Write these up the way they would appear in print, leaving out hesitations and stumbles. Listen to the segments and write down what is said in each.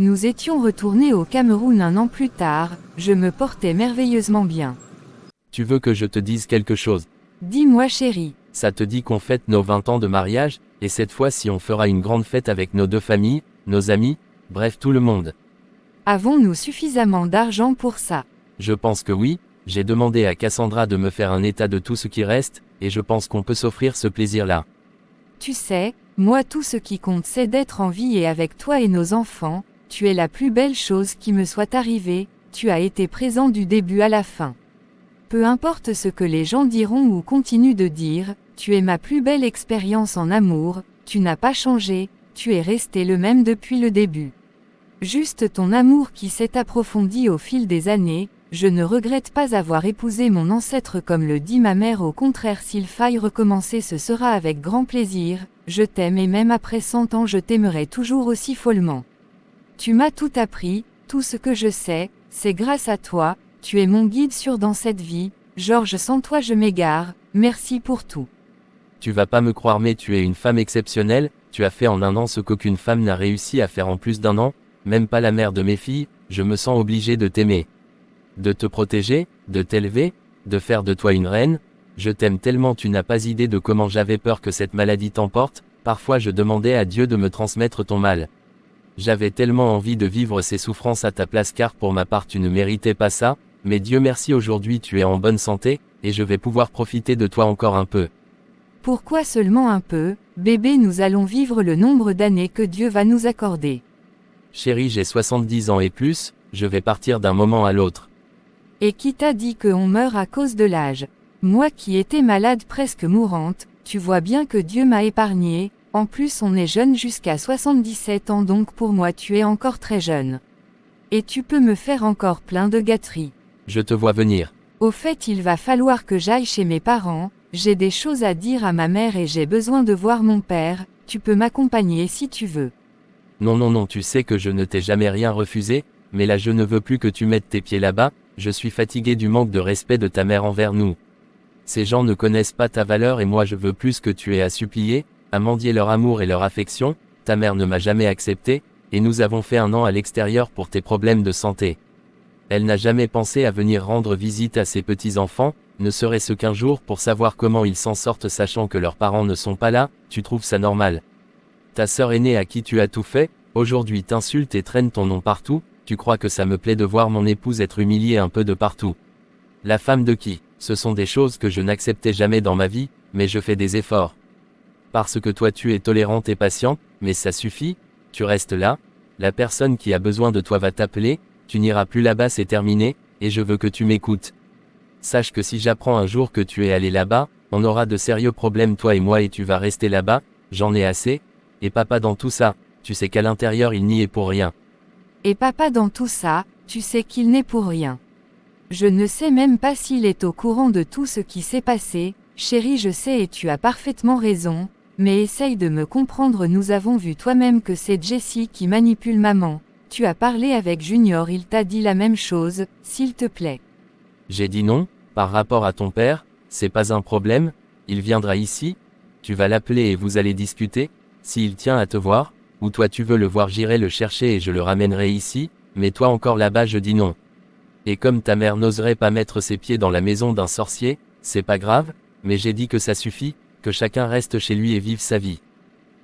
Nous étions retournés au Cameroun un an plus tard, je me portais merveilleusement bien. Tu veux que je te dise quelque chose? Dis-moi chérie. Ça te dit qu'on fête nos 20 ans de mariage, et cette fois-ci on fera une grande fête avec nos 2 familles, nos amis, bref tout le monde. Avons-nous suffisamment d'argent pour ça? Je pense que oui, j'ai demandé à Cassandra de me faire un état de tout ce qui reste, et je pense qu'on peut s'offrir ce plaisir-là. Tu sais, moi tout ce qui compte c'est d'être en vie et avec toi et nos enfants, tu es la plus belle chose qui me soit arrivée, tu as été présent du début à la fin. Peu importe ce que les gens diront ou continuent de dire, tu es ma plus belle expérience en amour, tu n'as pas changé, tu es resté le même depuis le début. Juste ton amour qui s'est approfondi au fil des années, je ne regrette pas avoir épousé mon ancêtre comme le dit ma mère, au contraire s'il faille recommencer ce sera avec grand plaisir, je t'aime et même après 100 ans je t'aimerai toujours aussi follement. Tu m'as tout appris, tout ce que je sais, c'est grâce à toi, tu es mon guide sûr dans cette vie, Georges sans toi je m'égare, merci pour tout. Tu vas pas me croire mais tu es une femme exceptionnelle, tu as fait en un an ce qu'aucune femme n'a réussi à faire en plus d'un an, même pas la mère de mes filles, je me sens obligé de t'aimer. De te protéger, de t'élever, de faire de toi une reine, je t'aime tellement tu n'as pas idée de comment j'avais peur que cette maladie t'emporte, parfois je demandais à Dieu de me transmettre ton mal. J'avais tellement envie de vivre ces souffrances à ta place car pour ma part tu ne méritais pas ça, mais Dieu merci aujourd'hui tu es en bonne santé, et je vais pouvoir profiter de toi encore un peu. Pourquoi seulement un peu, bébé nous allons vivre le nombre d'années que Dieu va nous accorder. Chérie j'ai 70 ans et plus, je vais partir d'un moment à l'autre. Et qui t'a dit qu'on meurt à cause de l'âge? Moi qui étais malade presque mourante, tu vois bien que Dieu m'a épargné, en plus on est jeune jusqu'à 77 ans donc pour moi tu es encore très jeune. Et tu peux me faire encore plein de gâteries. Je te vois venir. Au fait il va falloir que j'aille chez mes parents, j'ai des choses à dire à ma mère et j'ai besoin de voir mon père, tu peux m'accompagner si tu veux. Non tu sais que je ne t'ai jamais rien refusé, mais là je ne veux plus que tu mettes tes pieds là-bas, je suis fatigué du manque de respect de ta mère envers nous. Ces gens ne connaissent pas ta valeur et moi je veux plus que tu aies à supplier, à mendier leur amour et leur affection, ta mère ne m'a jamais accepté, et nous avons fait un an à l'extérieur pour tes problèmes de santé. Elle n'a jamais pensé à venir rendre visite à ses petits-enfants, ne serait-ce qu'un jour pour savoir comment ils s'en sortent sachant que leurs parents ne sont pas là, tu trouves ça normal. Ta sœur aînée à qui tu as tout fait, aujourd'hui t'insulte et traîne ton nom partout, tu crois que ça me plaît de voir mon épouse être humiliée un peu de partout. La femme de qui? Ce sont des choses que je n'acceptais jamais dans ma vie, mais je fais des efforts. Parce que toi tu es tolérante et patiente, mais ça suffit, tu restes là, la personne qui a besoin de toi va t'appeler, tu n'iras plus là-bas c'est terminé, et je veux que tu m'écoutes. Sache que si j'apprends un jour que tu es allé là-bas, on aura de sérieux problèmes toi et moi et tu vas rester là-bas, j'en ai assez, et papa dans tout ça, tu sais qu'à l'intérieur il n'y est pour rien. Et papa dans tout ça, tu sais qu'il n'est pour rien. Je ne sais même pas s'il est au courant de tout ce qui s'est passé, chérie je sais et tu as parfaitement raison, mais essaye de me comprendre nous avons vu toi-même que c'est Jessie qui manipule maman, tu as parlé avec Junior il t'a dit la même chose, s'il te plaît. J'ai dit non, par rapport à ton père, c'est pas un problème, il viendra ici, tu vas l'appeler et vous allez discuter, s'il tient à te voir, ou toi tu veux le voir j'irai le chercher et je le ramènerai ici, mais toi encore là-bas je dis non. Et comme ta mère n'oserait pas mettre ses pieds dans la maison d'un sorcier, c'est pas grave, mais j'ai dit que ça suffit, que chacun reste chez lui et vive sa vie.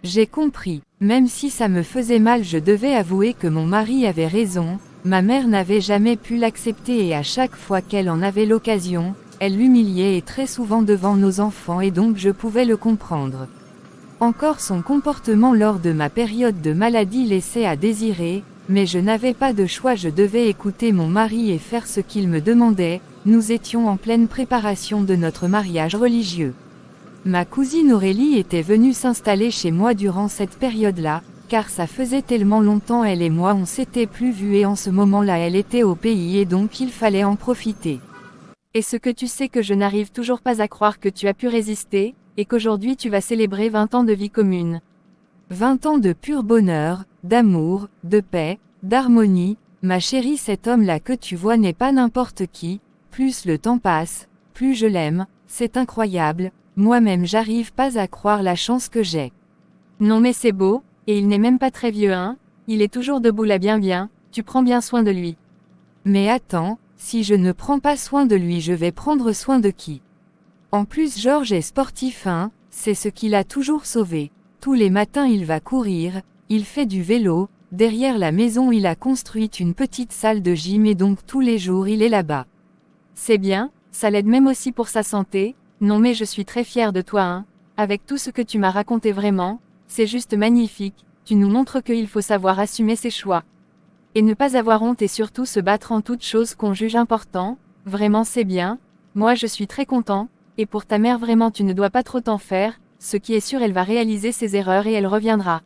J'ai compris, même si ça me faisait mal je devais avouer que mon mari avait raison, ma mère n'avait jamais pu l'accepter et à chaque fois qu'elle en avait l'occasion, elle l'humiliait et très souvent devant nos enfants et donc je pouvais le comprendre. Encore son comportement lors de ma période de maladie laissait à désirer, mais je n'avais pas de choix je devais écouter mon mari et faire ce qu'il me demandait, nous étions en pleine préparation de notre mariage religieux. Ma cousine Aurélie était venue s'installer chez moi durant cette période-là, car ça faisait tellement longtemps elle et moi on s'était plus vus et en ce moment-là elle était au pays et donc il fallait en profiter. Est-ce que tu sais que je n'arrive toujours pas à croire que tu as pu résister, et qu'aujourd'hui tu vas célébrer 20 ans de vie commune. 20 ans de pur bonheur, d'amour, de paix, d'harmonie, ma chérie cet homme-là que tu vois n'est pas n'importe qui, plus le temps passe, plus je l'aime, c'est incroyable, moi-même j'arrive pas à croire la chance que j'ai. Non mais c'est beau, et il n'est même pas très vieux hein, Il est toujours debout là bien, tu prends bien soin de lui. Mais attends, si je ne prends pas soin de lui, je vais prendre soin de qui? En plus, Georges est sportif, hein, c'est ce qui l'a toujours sauvé. Tous les matins il va courir, il fait du vélo, derrière la maison il a construit une petite salle de gym et donc tous les jours il est là-bas. C'est bien, ça l'aide même aussi pour sa santé. Non mais je suis très fière de toi, hein. Avec tout ce que tu m'as raconté vraiment, c'est juste magnifique, tu nous montres qu'il faut savoir assumer ses choix. Et ne pas avoir honte et surtout se battre en toutes choses qu'on juge important, vraiment c'est bien, moi je suis très content, et pour ta mère vraiment tu ne dois pas trop t'en faire, ce qui est sûr elle va réaliser ses erreurs et elle reviendra.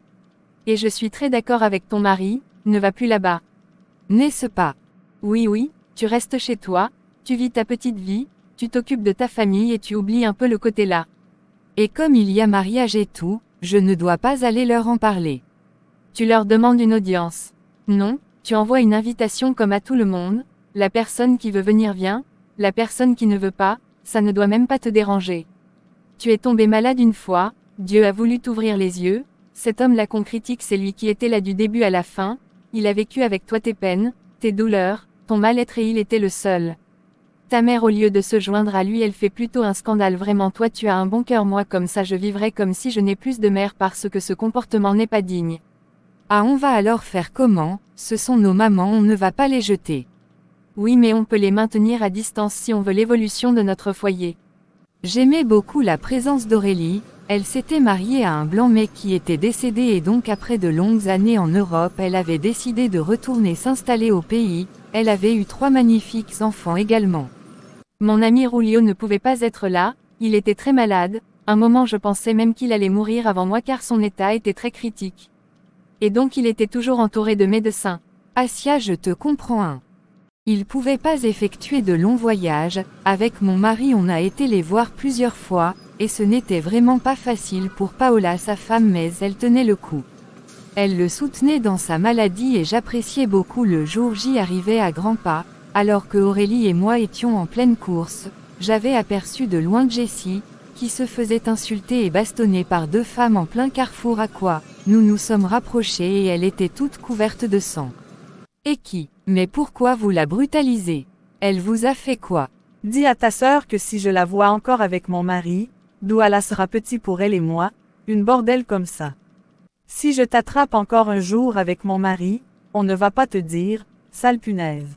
Et je suis très d'accord avec ton mari, ne va plus là-bas. N'est-ce pas? Oui, tu restes chez toi, tu vis ta petite vie, tu t'occupes de ta famille et tu oublies un peu le côté là. Et comme il y a mariage et tout, je ne dois pas aller leur en parler. Tu leur demandes une audience. Non, tu envoies une invitation comme à tout le monde, la personne qui veut venir vient, la personne qui ne veut pas, ça ne doit même pas te déranger. Tu es tombé malade une fois, Dieu a voulu t'ouvrir les yeux, cet homme-là qu'on critique c'est lui qui était là du début à la fin, il a vécu avec toi tes peines, tes douleurs, ton mal-être et il était le seul. Ta mère au lieu de se joindre à lui elle fait plutôt un scandale vraiment toi tu as un bon cœur moi comme ça je vivrais comme si je n'ai plus de mère parce que ce comportement n'est pas digne. Ah on va alors faire comment? Ce sont nos mamans, on ne va pas les jeter. Oui mais on peut les maintenir à distance si on veut l'évolution de notre foyer. J'aimais beaucoup la présence d'Aurélie, elle s'était mariée à un blanc mec qui était décédé et donc après de longues années en Europe elle avait décidé de retourner s'installer au pays, elle avait eu 3 magnifiques enfants également. Mon ami Rulio ne pouvait pas être là, il était très malade, un moment je pensais même qu'il allait mourir avant moi car son état était très critique. Et donc il était toujours entouré de médecins. Asia je te comprends hein. Il pouvait pas effectuer de longs voyages, avec mon mari on a été les voir plusieurs fois, et ce n'était vraiment pas facile pour Paola sa femme mais elle tenait le coup. Elle le soutenait dans sa maladie et j'appréciais beaucoup le jour J arrivait à grands pas, alors que Aurélie et moi étions en pleine course, j'avais aperçu de loin Jessie, qui se faisait insulter et bastonner par 2 femmes en plein carrefour à quoi, nous nous sommes rapprochés et elle était toute couverte de sang. Et qui? Mais pourquoi vous la brutalisez? Elle vous a fait quoi? Dis à ta sœur que si je la vois encore avec mon mari, Douala sera petit pour elle et moi, une bordel comme ça. Si je t'attrape encore un jour avec mon mari, on ne va pas te dire, sale punaise.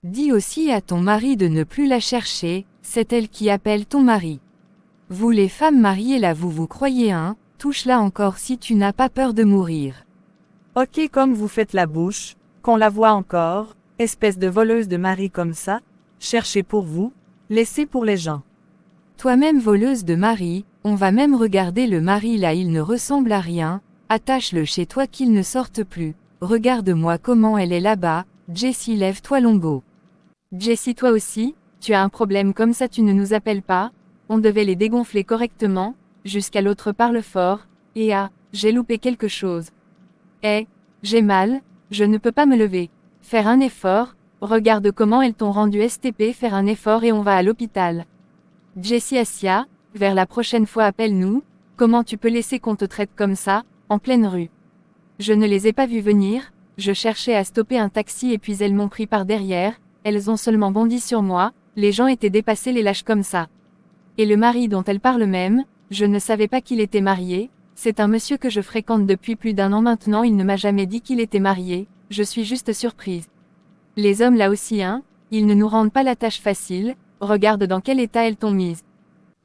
Dis aussi à ton mari de ne plus la chercher, c'est elle qui appelle ton mari. Vous les femmes mariées là vous croyez hein, touche-la encore si tu n'as pas peur de mourir. Ok comme vous faites la bouche, qu'on la voit encore, espèce de voleuse de mari comme ça, cherchez pour vous, laissez pour les gens. Toi-même voleuse de mari, on va même regarder le mari là il ne ressemble à rien, attache-le chez toi qu'il ne sorte plus, regarde-moi comment elle est là-bas, Jessie lève-toi Longo. Jessie toi aussi, tu as un problème comme ça tu ne nous appelles pas, on devait les dégonfler correctement, jusqu'à l'autre parle fort, et ah, j'ai loupé quelque chose. J'ai mal, je ne peux pas me lever. Faire un effort, regarde comment elles t'ont rendu STP faire un effort et on va à l'hôpital. Jessie Asia, vers la prochaine fois appelle-nous, comment tu peux laisser qu'on te traite comme ça, en pleine rue. Je ne les ai pas vues venir, je cherchais à stopper un taxi et puis elles m'ont pris par derrière, elles ont seulement bondi sur moi, les gens étaient dépassés les lâches comme ça. Et le mari dont elle parle même, je ne savais pas qu'il était marié, c'est un monsieur que je fréquente depuis plus d'1 an maintenant il ne m'a jamais dit qu'il était marié, je suis juste surprise. Les hommes là aussi hein, ils ne nous rendent pas la tâche facile, regarde dans quel état elles t'ont mise.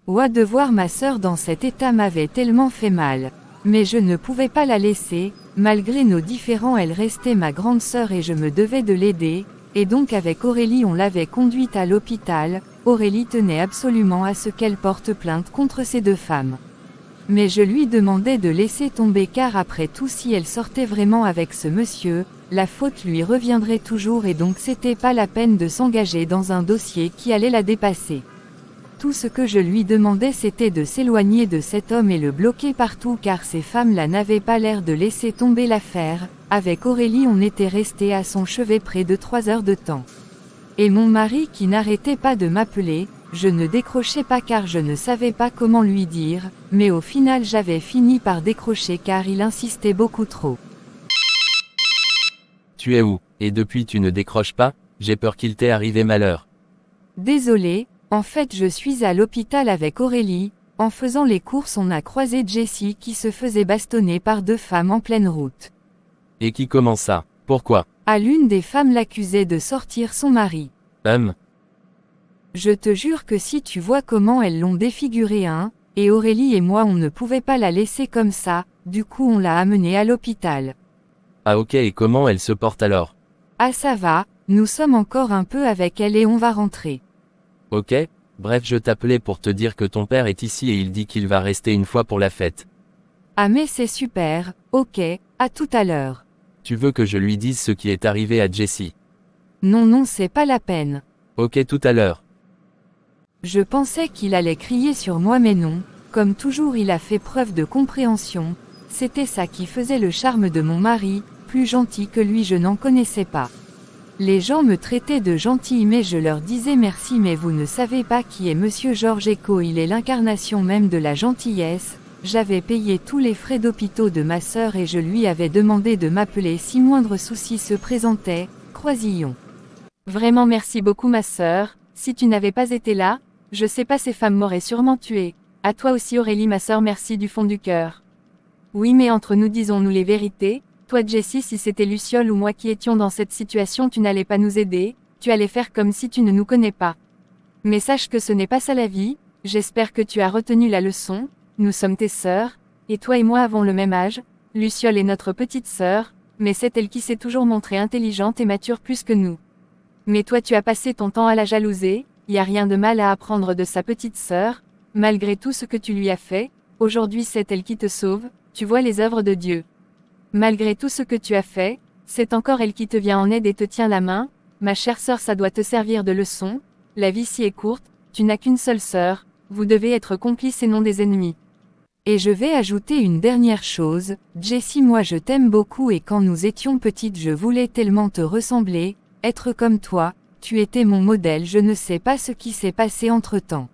Ouah de voir ma sœur dans cet état m'avait tellement fait mal. Mais je ne pouvais pas la laisser, malgré nos différends elle restait ma grande sœur et je me devais de l'aider, et donc avec Aurélie on l'avait conduite à l'hôpital, Aurélie tenait absolument à ce qu'elle porte plainte contre ces 2 femmes. Mais je lui demandais de laisser tomber car après tout si elle sortait vraiment avec ce monsieur, la faute lui reviendrait toujours et donc c'était pas la peine de s'engager dans un dossier qui allait la dépasser. Tout ce que je lui demandais c'était de s'éloigner de cet homme et le bloquer partout car ces femmes-là n'avaient pas l'air de laisser tomber l'affaire, avec Aurélie on était resté à son chevet près de 3 heures de temps. Et mon mari qui n'arrêtait pas de m'appeler, je ne décrochais pas car je ne savais pas comment lui dire, mais au final j'avais fini par décrocher car il insistait beaucoup trop. Tu es où? Et depuis tu ne décroches pas? J'ai peur qu'il t'ait arrivé malheur. Désolé, en fait je suis à l'hôpital avec Aurélie. En faisant les courses on a croisé Jessie qui se faisait bastonner par 2 femmes en pleine route. Et qui commence ça? Pourquoi? L'une des femmes l'accusait de sortir son mari. Je te jure que si tu vois comment elles l'ont défiguré et Aurélie et moi on ne pouvait pas la laisser comme ça, du coup on l'a amenée à l'hôpital. Ah ok, et comment elle se porte alors? Ah ça va, nous sommes encore un peu avec elle et on va rentrer. Ok, bref je t'appelais pour te dire que ton père est ici et il dit qu'il va rester une fois pour la fête. Ah mais c'est super, ok, à tout à l'heure. Tu veux que je lui dise ce qui est arrivé à Jessie? Non c'est pas la peine. Ok, tout à l'heure. Je pensais qu'il allait crier sur moi mais non, comme toujours il a fait preuve de compréhension, c'était ça qui faisait le charme de mon mari, plus gentil que lui je n'en connaissais pas. Les gens me traitaient de gentil mais je leur disais merci mais vous ne savez pas qui est Monsieur Georges Eco, il est l'incarnation même de la gentillesse. J'avais payé tous les frais d'hôpitaux de ma sœur et je lui avais demandé de m'appeler si moindre souci se présentait, Croisillon. Vraiment merci beaucoup ma sœur, si tu n'avais pas été là, je sais pas ces femmes m'auraient sûrement tué. À toi aussi Aurélie ma sœur merci du fond du cœur. Oui mais entre nous disons-nous les vérités, toi Jessie si c'était Luciole ou moi qui étions dans cette situation tu n'allais pas nous aider, tu allais faire comme si tu ne nous connais pas. Mais sache que ce n'est pas ça la vie, j'espère que tu as retenu la leçon. Nous sommes tes sœurs, et toi et moi avons le même âge, Luciole est notre petite sœur, mais c'est elle qui s'est toujours montrée intelligente et mature plus que nous. Mais toi tu as passé ton temps à la jalouser, y a rien de mal à apprendre de sa petite sœur, malgré tout ce que tu lui as fait, aujourd'hui c'est elle qui te sauve, tu vois les œuvres de Dieu. Malgré tout ce que tu as fait, c'est encore elle qui te vient en aide et te tient la main, ma chère sœur ça doit te servir de leçon, la vie si est courte, tu n'as qu'une seule sœur, vous devez être complices et non des ennemis. Et je vais ajouter une dernière chose, Jessie moi je t'aime beaucoup et quand nous étions petites je voulais tellement te ressembler, être comme toi, tu étais mon modèle je ne sais pas ce qui s'est passé entre-temps.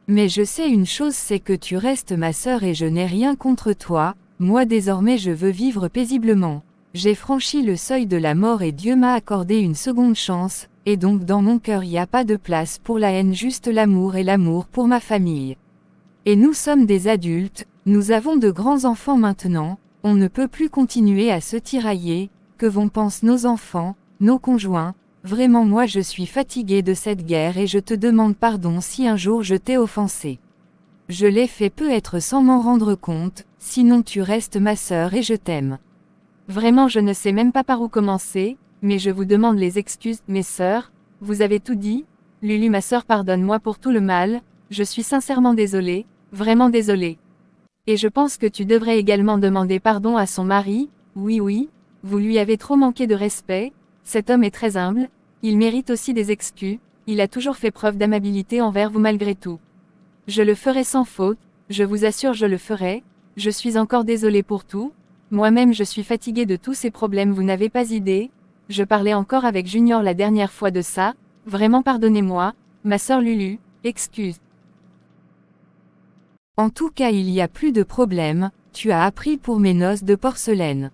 Mais je sais une chose c'est que tu restes ma sœur et je n'ai rien contre toi, moi désormais je veux vivre paisiblement. J'ai franchi le seuil de la mort et Dieu m'a accordé une seconde chance, et donc dans mon cœur y a pas de place pour la haine juste l'amour et l'amour pour ma famille. Et nous sommes des adultes, nous avons de grands enfants maintenant, on ne peut plus continuer à se tirailler, que vont penser nos enfants, nos conjoints, vraiment moi je suis fatiguée de cette guerre et je te demande pardon si un jour je t'ai offensé. Je l'ai fait peut-être sans m'en rendre compte, sinon tu restes ma sœur et je t'aime. Vraiment je ne sais même pas par où commencer, mais je vous demande les excuses, mes sœurs, vous avez tout dit, Lulu ma sœur pardonne-moi pour tout le mal, je suis sincèrement désolée, vraiment désolée. Et je pense que tu devrais également demander pardon à son mari, oui, vous lui avez trop manqué de respect, cet homme est très humble, il mérite aussi des excuses, il a toujours fait preuve d'amabilité envers vous malgré tout. Je le ferai sans faute, je vous assure je le ferai, je suis encore désolée pour tout, moi-même je suis fatiguée de tous ces problèmes vous n'avez pas idée, je parlais encore avec Junior la dernière fois de ça, vraiment pardonnez-moi, ma sœur Lulu, excuse. En tout cas il y a plus de problème, tu as appris pour mes noces de porcelaine.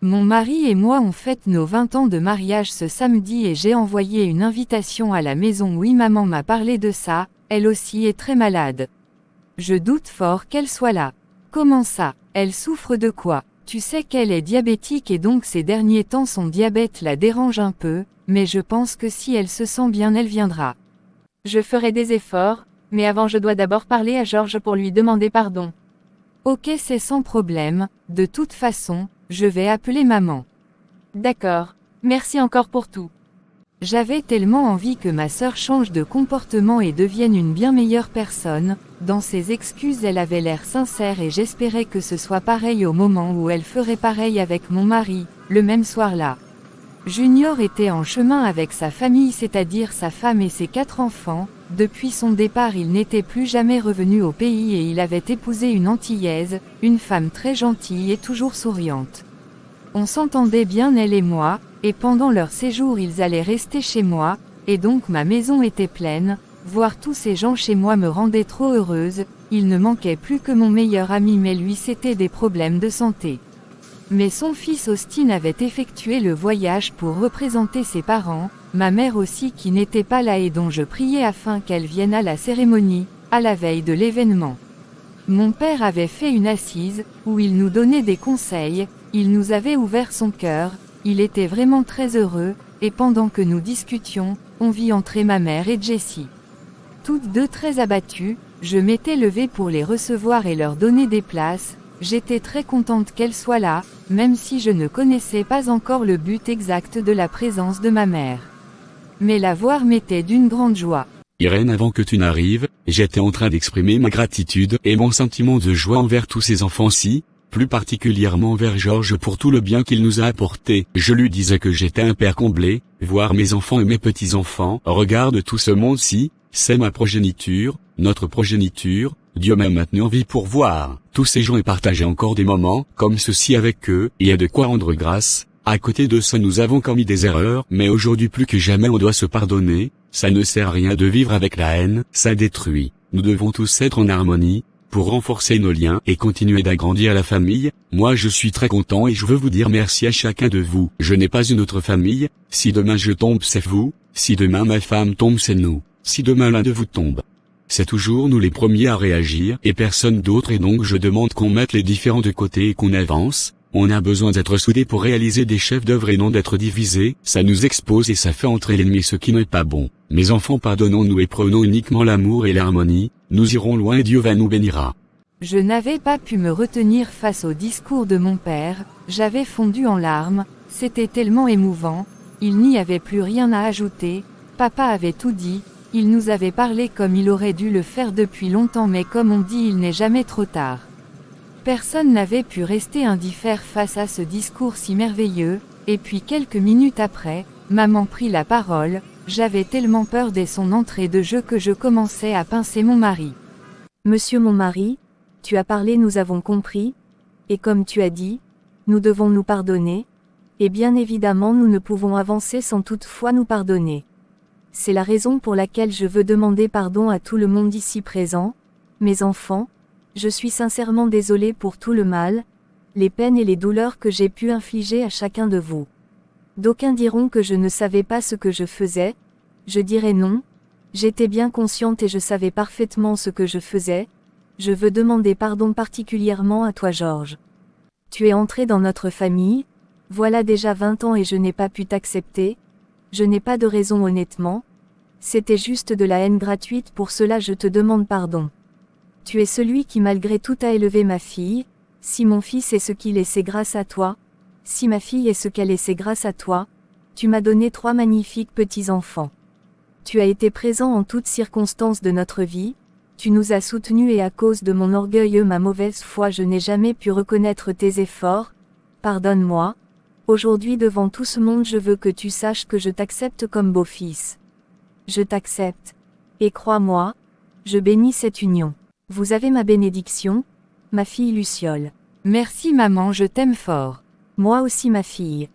Mon mari et moi on fête nos 20 ans de mariage ce samedi et j'ai envoyé une invitation à la maison oui maman m'a parlé de ça, elle aussi est très malade. Je doute fort qu'elle soit là. Comment ça, elle souffre de quoi? Tu sais qu'elle est diabétique et donc ces derniers temps son diabète la dérange un peu, mais je pense que si elle se sent bien elle viendra. Je ferai des efforts, mais avant je dois d'abord parler à Georges pour lui demander pardon. Ok c'est sans problème, de toute façon, je vais appeler maman. D'accord, merci encore pour tout. J'avais tellement envie que ma sœur change de comportement et devienne une bien meilleure personne, dans ses excuses elle avait l'air sincère et j'espérais que ce soit pareil au moment où elle ferait pareil avec mon mari, le même soir-là. Junior était en chemin avec sa famille c'est-à-dire sa femme et ses 4 enfants, depuis son départ il n'était plus jamais revenu au pays et il avait épousé une Antillaise, une femme très gentille et toujours souriante. On s'entendait bien elle et moi, et pendant leur séjour ils allaient rester chez moi, et donc ma maison était pleine, voir tous ces gens chez moi me rendait trop heureuse, il ne manquait plus que mon meilleur ami mais lui c'était des problèmes de santé. Mais son fils Austin avait effectué le voyage pour représenter ses parents, ma mère aussi qui n'était pas là et dont je priais afin qu'elle vienne à la cérémonie, à la veille de l'événement. Mon père avait fait une assise, où il nous donnait des conseils, il nous avait ouvert son cœur, il était vraiment très heureux, et pendant que nous discutions, on vit entrer ma mère et Jessie. Toutes deux très abattues, je m'étais levée pour les recevoir et leur donner des places, j'étais très contente qu'elles soient là, même si je ne connaissais pas encore le but exact de la présence de ma mère. Mais la voir m'était d'une grande joie. Irène, avant que tu n'arrives, j'étais en train d'exprimer ma gratitude et mon sentiment de joie envers tous ces enfants-ci, plus particulièrement envers Georges pour tout le bien qu'il nous a apporté. Je lui disais que j'étais un père comblé, voir mes enfants et mes petits-enfants. Regarde tout ce monde-ci, c'est ma progéniture, notre progéniture, Dieu m'a maintenu en vie pour voir tous ces gens et partager encore des moments comme ceux-ci avec eux. Il y a de quoi rendre grâce. À côté de ça, nous avons commis des erreurs, mais aujourd'hui plus que jamais on doit se pardonner. Ça ne sert à rien de vivre avec la haine, ça détruit. Nous devons tous être en harmonie, pour renforcer nos liens et continuer d'agrandir la famille. Moi je suis très content et je veux vous dire merci à chacun de vous. Je n'ai pas une autre famille, si demain je tombe c'est vous, si demain ma femme tombe c'est nous, si demain l'un de vous tombe. C'est toujours nous les premiers à réagir et personne d'autre, et donc je demande qu'on mette les différends de côté et qu'on avance. On a besoin d'être soudés pour réaliser des chefs d'œuvre et non d'être divisés. Ça nous expose et ça fait entrer l'ennemi, ce qui n'est pas bon. Mes enfants, pardonnons-nous et prenons uniquement l'amour et l'harmonie. Nous irons loin et Dieu va nous bénira. Je n'avais pas pu me retenir face au discours de mon père, j'avais fondu en larmes, c'était tellement émouvant, il n'y avait plus rien à ajouter, papa avait tout dit, il nous avait parlé comme il aurait dû le faire depuis longtemps, mais comme on dit, il n'est jamais trop tard. Personne n'avait pu rester indifférent face à ce discours si merveilleux, et puis quelques minutes après, maman prit la parole, j'avais tellement peur dès son entrée de jeu que je commençais à pincer mon mari. Monsieur mon mari, tu as parlé, nous avons compris, et comme tu as dit, nous devons nous pardonner, et bien évidemment nous ne pouvons avancer sans toutefois nous pardonner. C'est la raison pour laquelle je veux demander pardon à tout le monde ici présent, mes enfants. Je suis sincèrement désolée pour tout le mal, les peines et les douleurs que j'ai pu infliger à chacun de vous. D'aucuns diront que je ne savais pas ce que je faisais, je dirais non, j'étais bien consciente et je savais parfaitement ce que je faisais. Je veux demander pardon particulièrement à toi Georges. Tu es entré dans notre famille, voilà déjà 20 ans et je n'ai pas pu t'accepter, je n'ai pas de raison honnêtement, c'était juste de la haine gratuite, pour cela je te demande pardon. Tu es celui qui malgré tout a élevé ma fille, si mon fils est ce qu'il est c'est grâce à toi, si ma fille est ce qu'elle est c'est grâce à toi, tu m'as donné 3 magnifiques petits-enfants. Tu as été présent en toutes circonstances de notre vie, tu nous as soutenus et à cause de mon orgueil et ma mauvaise foi je n'ai jamais pu reconnaître tes efforts, pardonne-moi, aujourd'hui devant tout ce monde je veux que tu saches que je t'accepte comme beau-fils. Je t'accepte, et crois-moi, je bénis cette union. Vous avez ma bénédiction, ma fille Luciole. Merci maman, je t'aime fort. Moi aussi ma fille.